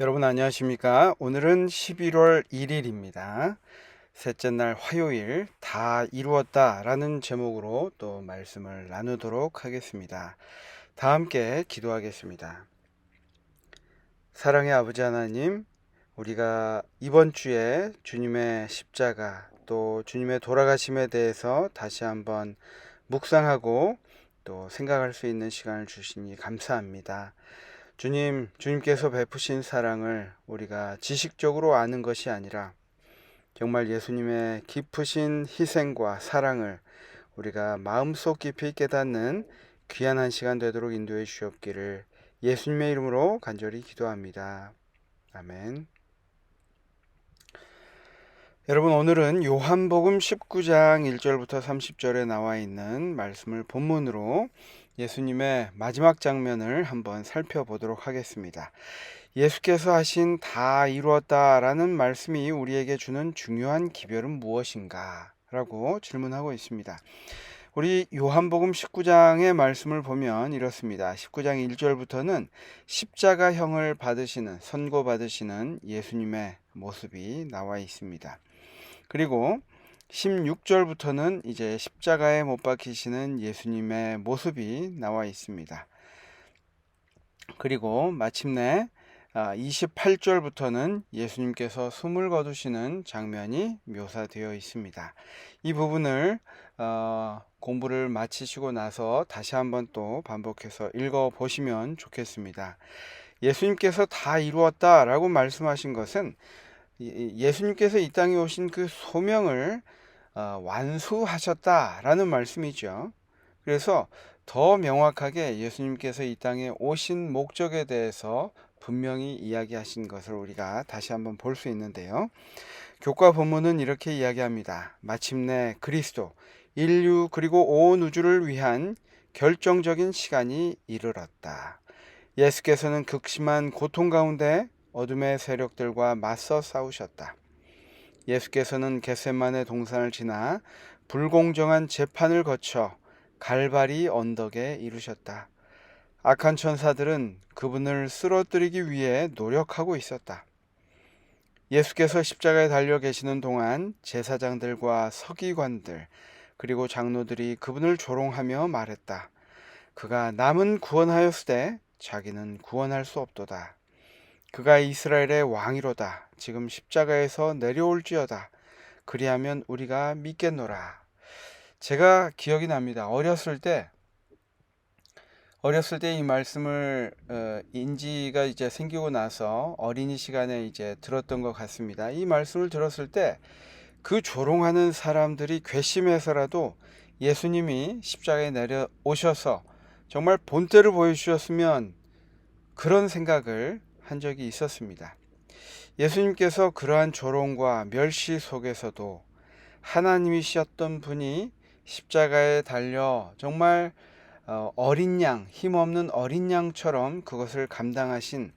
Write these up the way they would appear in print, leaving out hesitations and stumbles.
여러분 안녕하십니까? 오늘은 11월 1일입니다. 셋째 날 화요일 다 이루었다 라는 제목으로 또 말씀을 나누도록 하겠습니다. 다 함께 기도하겠습니다. 사랑의 아버지 하나님, 우리가 이번 주에 주님의 십자가 또 주님의 돌아가심에 대해서 다시 한번 묵상하고 또 생각할 수 있는 시간을 주시니 감사합니다. 주님께서 베푸신 사랑을 우리가 지식적으로 아는 것이 아니라 정말 예수님의 깊으신 희생과 사랑을 우리가 마음속 깊이 깨닫는 귀한 한 시간 되도록 인도해 주옵기를 예수님의 이름으로 간절히 기도합니다. 아멘. 여러분, 오늘은 요한복음 19장 1절부터 30절에 나와 있는 말씀을 본문으로 예수님의 마지막 장면을 한번 살펴보도록 하겠습니다. 예수께서 하신 다 이루었다라는 말씀이 우리에게 주는 중요한 기별은 무엇인가? 라고 질문하고 있습니다. 우리 요한복음 19장의 말씀을 보면 이렇습니다. 19장 1절부터는 십자가형을 선고받으시는 예수님의 모습이 나와 있습니다. 그리고 16절부터는 이제 십자가에 못 박히시는 예수님의 모습이 나와 있습니다. 그리고 마침내 28절부터는 예수님께서 숨을 거두시는 장면이 묘사되어 있습니다. 이 부분을 공부를 마치시고 나서 다시 한번 또 반복해서 읽어보시면 좋겠습니다. 예수님께서 다 이루었다라고 말씀하신 것은 예수님께서 이 땅에 오신 그 소명을 완수하셨다라는 말씀이죠. 그래서 더 명확하게 예수님께서 이 땅에 오신 목적에 대해서 분명히 이야기하신 것을 우리가 다시 한번 볼 수 있는데요. 교과 본문은 이렇게 이야기합니다. 마침내 그리스도, 인류 그리고 온 우주를 위한 결정적인 시간이 이르렀다. 예수께서는 극심한 고통 가운데 어둠의 세력들과 맞서 싸우셨다. 예수께서는 겟세마네 동산을 지나 불공정한 재판을 거쳐 갈바리 언덕에 이르셨다. 악한 천사들은 그분을 쓰러뜨리기 위해 노력하고 있었다. 예수께서 십자가에 달려 계시는 동안 제사장들과 서기관들 그리고 장로들이 그분을 조롱하며 말했다. 그가 남은 구원하였으되 자기는 구원할 수 없도다. 그가 이스라엘의 왕이로다. 지금 십자가에서 내려올지어다. 그리하면 우리가 믿겠노라. 제가 기억이 납니다. 어렸을 때 이 말씀을 인지가 이제 생기고 나서 어린이 시간에 이제 들었던 것 같습니다. 이 말씀을 들었을 때 그 조롱하는 사람들이 괘씸해서라도 예수님이 십자가에 내려오셔서 정말 본때를 보여주셨으면 그런 생각을 한 적이 있었습니다. 예수님께서 그러한 조롱과 멸시 속에서도 하나님이셨던 분이 십자가에 달려 정말 어린 양, 힘없는 어린 양처럼 그것을 감당하신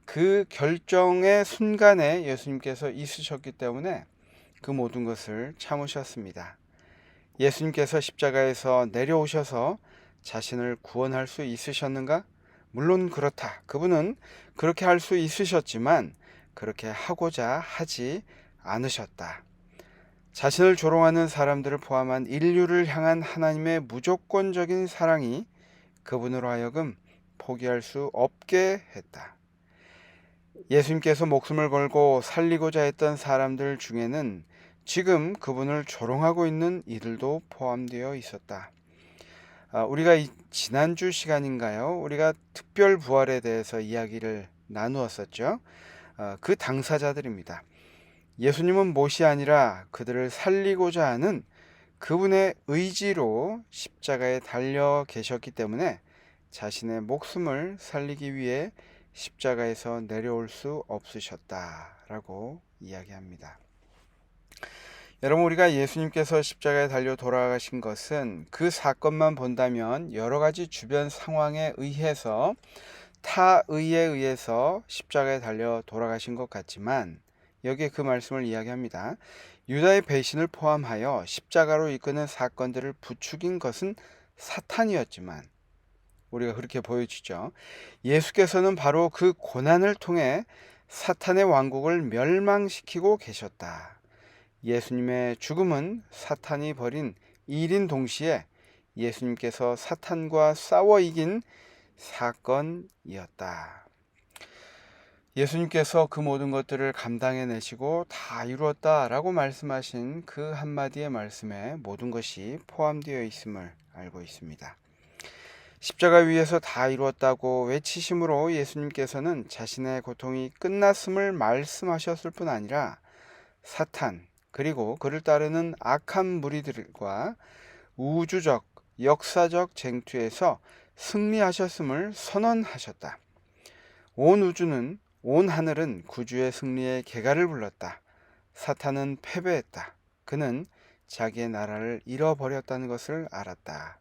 그 결정의 순간에 예수님께서 있으셨기 때문에 그 모든 것을 참으셨습니다. 예수님께서 십자가에서 내려오셔서 자신을 구원할 수 있으셨는가? 물론 그렇다. 그분은 그렇게 할 수 있으셨지만 그렇게 하고자 하지 않으셨다. 자신을 조롱하는 사람들을 포함한 인류를 향한 하나님의 무조건적인 사랑이 그분으로 하여금 포기할 수 없게 했다. 예수님께서 목숨을 걸고 살리고자 했던 사람들 중에는 지금 그분을 조롱하고 있는 이들도 포함되어 있었다. 우리가 지난주 시간인가요? 우리가 특별 부활에 대해서 이야기를 나누었었죠. 그 당사자들입니다. 예수님은 못이 아니라 그들을 살리고자 하는 그분의 의지로 십자가에 달려 계셨기 때문에 자신의 목숨을 살리기 위해 십자가에서 내려올 수 없으셨다라고 이야기합니다. 여러분, 우리가 예수님께서 십자가에 달려 돌아가신 것은 그 사건만 본다면 여러 가지 주변 상황에 의해서 타의에 의해서 십자가에 달려 돌아가신 것 같지만 여기에 그 말씀을 이야기합니다. 유다의 배신을 포함하여 십자가로 이끄는 사건들을 부추긴 것은 사탄이었지만 우리가 그렇게 보여지죠. 예수께서는 바로 그 고난을 통해 사탄의 왕국을 멸망시키고 계셨다. 예수님의 죽음은 사탄이 벌인 일인 동시에 예수님께서 사탄과 싸워 이긴 사건이었다. 예수님께서 그 모든 것들을 감당해내시고 다 이루었다라고 말씀하신 그 한마디의 말씀에 모든 것이 포함되어 있음을 알고 있습니다. 십자가 위에서 다 이루었다고 외치심으로 예수님께서는 자신의 고통이 끝났음을 말씀하셨을 뿐 아니라 사탄 그리고 그를 따르는 악한 무리들과 우주적 역사적 쟁투에서 승리하셨음을 선언하셨다. 온 우주는 온 하늘은 구주의 승리의 개가를 불렀다. 사탄은 패배했다. 그는 자기의 나라를 잃어버렸다는 것을 알았다.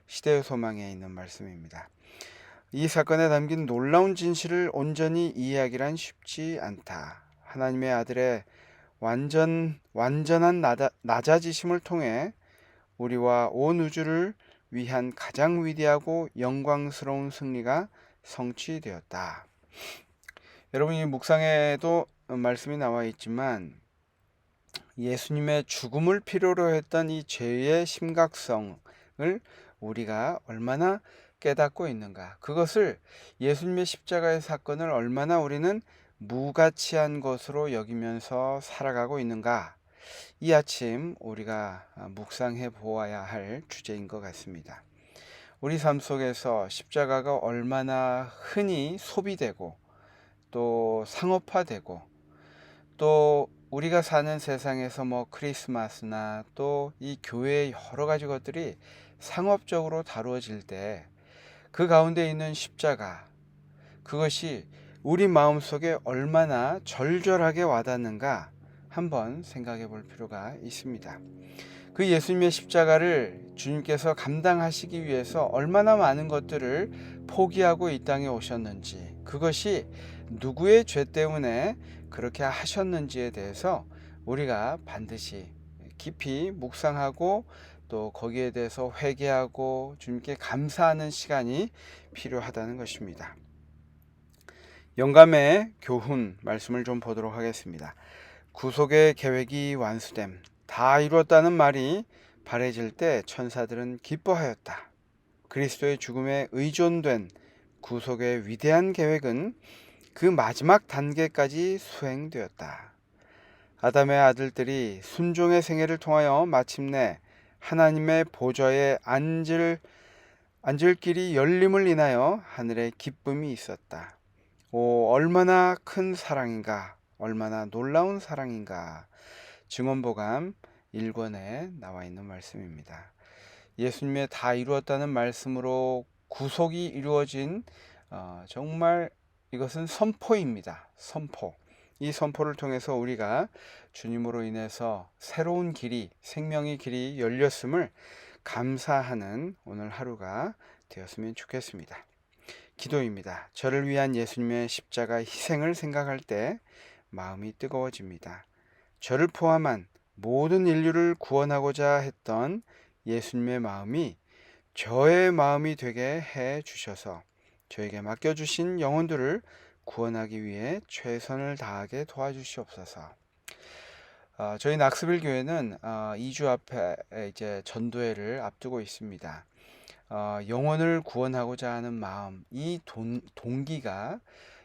시대의 소망에 있는 말씀입니다. 이 사건에 담긴 놀라운 진실을 온전히 이해하기란 쉽지 않다. 하나님의 아들의 완전한 낮아지심을 통해 우리와 온 우주를 위한 가장 위대하고 영광스러운 승리가 성취되었다. 여러분, 이 묵상에도 말씀이 나와 있지만 예수님의 죽음을 필요로 했던 이 죄의 심각성을 우리가 얼마나 깨닫고 있는가, 그것을 예수님의 십자가의 사건을 얼마나 우리는 무가치한 것으로 여기면서 살아가고 있는가, 이 아침 우리가 묵상해 보아야 할 주제인 것 같습니다. 우리 삶 속에서 십자가가 얼마나 흔히 소비되고 또 상업화되고 또 우리가 사는 세상에서 크리스마스나 또 이 교회의 여러 가지 것들이 상업적으로 다루어질 때 그 가운데 있는 십자가, 그것이 우리 마음속에 얼마나 절절하게 와닿는가 한번 생각해 볼 필요가 있습니다. 그 예수님의 십자가를 주님께서 감당하시기 위해서 얼마나 많은 것들을 포기하고 이 땅에 오셨는지, 그것이 누구의 죄 때문에 그렇게 하셨는지에 대해서 우리가 반드시 깊이 묵상하고 또 거기에 대해서 회개하고 주님께 감사하는 시간이 필요하다는 것입니다. 영감의 교훈 말씀을 좀 보도록 하겠습니다. 구속의 계획이 완수됨, 다 이루었다는 말이 바래질 때 천사들은 기뻐하였다. 그리스도의 죽음에 의존된 구속의 위대한 계획은 그 마지막 단계까지 수행되었다. 아담의 아들들이 순종의 생애를 통하여 마침내 하나님의 보좌에 앉을 길이 열림을 인하여 하늘에 기쁨이 있었다. 오, 얼마나 큰 사랑인가, 얼마나 놀라운 사랑인가. 증언보감 1권에 나와 있는 말씀입니다. 예수님의 다 이루었다는 말씀으로 구속이 이루어진 정말 이것은 선포입니다. 선포. 이 선포를 통해서 우리가 주님으로 인해서 새로운 길이, 생명의 길이 열렸음을 감사하는 오늘 하루가 되었으면 좋겠습니다. 기도입니다. 저를 위한 예수님의 십자가 희생을 생각할 때 마음이 뜨거워집니다. 저를 포함한 모든 인류를 구원하고자 했던 예수님의 마음이 저의 마음이 되게 해 주셔서 저에게 맡겨주신 영혼들을 구원하기 위해 최선을 다하게 도와주시옵소서. 저희 낙스빌 교회는 2주 앞에 이제 전도회를 앞두고 있습니다. 영혼을 구원하고자 하는 마음, 이 동기가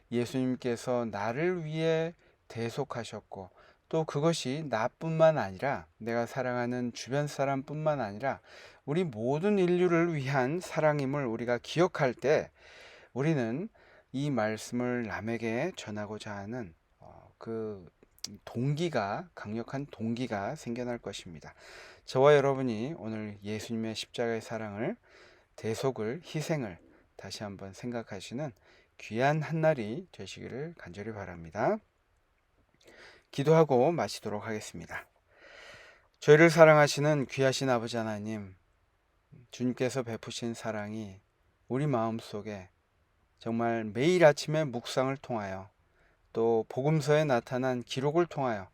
예수님께서 나를 위해 대속하셨고 또 그것이 나뿐만 아니라 내가 사랑하는 주변 사람뿐만 아니라 우리 모든 인류를 위한 사랑임을 우리가 기억할 때 우리는 이 말씀을 남에게 전하고자 하는 그 동기가, 강력한 동기가 생겨날 것입니다. 저와 여러분이 오늘 예수님의 십자가의 사랑을, 대속을, 희생을 다시 한번 생각하시는 귀한 한날이 되시기를 간절히 바랍니다. 기도하고 마치도록 하겠습니다. 저희를 사랑하시는 귀하신 아버지 하나님, 주님께서 베푸신 사랑이 우리 마음속에 정말 매일 아침에 묵상을 통하여 또 복음서에 나타난 기록을 통하여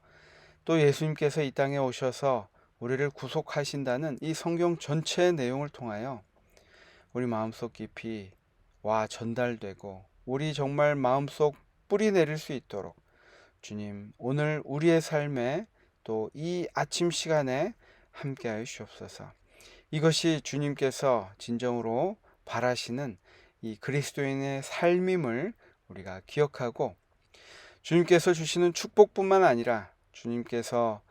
또 예수님께서 이 땅에 오셔서 우리를 구속하신다는 이 성경 전체의 내용을 통하여 우리 마음속 깊이 와 전달되고 우리 정말 마음속 뿌리 내릴 수 있도록 주님 오늘 우리의 삶에 또 이 아침 시간에 함께하여 주옵소서. 이것이 주님께서 진정으로 바라시는 이 그리스도인의 삶임을 우리가 기억하고 주님께서 주시는 축복뿐만 아니라 주님께서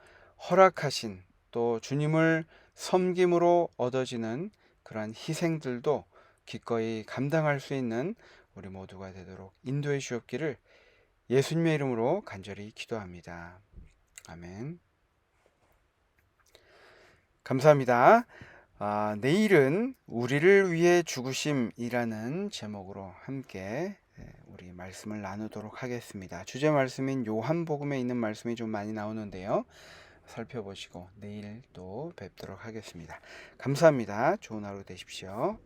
허락하신 또 주님을 섬김으로 얻어지는 그러한 희생들도 기꺼이 감당할 수 있는 우리 모두가 되도록 인도해 주옵기를 예수님의 이름으로 간절히 기도합니다. 아멘. 감사합니다. 내일은 우리를 위해 죽으심이라는 제목으로 함께 우리 말씀을 나누도록 하겠습니다. 주제 말씀인 요한복음에 있는 말씀이 좀 많이 나오는데요. 살펴보시고 내일 또 뵙도록 하겠습니다. 감사합니다. 좋은 하루 되십시오.